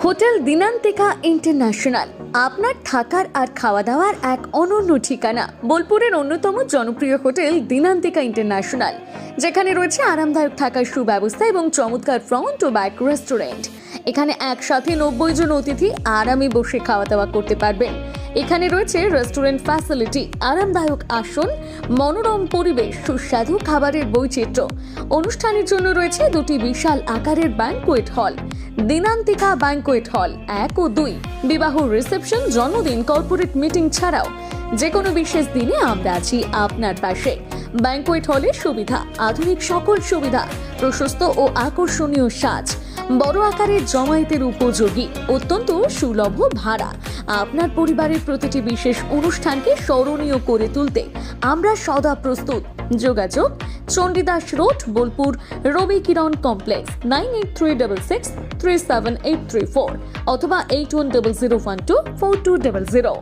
Hotel Dinantika international আপনার থাকার আর খাওয়া দাওয়ার এক অনন্য ঠিকানা। বোলপুরের অন্যতম জনপ্রিয় হোটেল দিনান্তিকা ইন্টারন্যাশনাল, যেখানে রয়েছে আরামদায়ক থাকার সুব্যবস্থা এবং চমৎকার ফ্রন্ট ও ব্যাক রেস্টুরেন্ট। এখানে একসাথে 90 জন অতিথি আরামে বসে খাওয়া দাওয়া করতে পারবেন। এখানে রয়েছে রেস্টুরেন্ট ফ্যাসিলিটি, আরামদায়ক আসন, মনোরম পরিবেশ, সুস্বাদু খাবারের বৈচিত্র্য। অনুষ্ঠানের জন্য রয়েছে দুটি বিশাল আকারের banquet hall, Dinantika banquet hall 1 ও 2। বিবাহ, রিসেপশন, জন্মদিন, কর্পোরেট মিটিং ছাড়াও যে কোনো বিশেষ দিনে আমরা আছি আপনার পাশে। ব্যাংকোয়েট হলের সুবিধা, আধুনিক সকল সুবিধা, প্রশস্ত ও আকর্ষণীয় সাজ, বড় আকারের জমায়েতের উপযোগী, অত্যন্ত সুলভ ভাড়া। আপনার পরিবারের প্রতিটি বিশেষ অনুষ্ঠানকে স্মরণীয় করে তুলতে আমরা সদা প্রস্তুত। যোগাযোগ চণ্ডীদাস রোড, বোলপুর, রবি কিরণ কমপ্লেক্স, 9836637834 অথবা 8100124200।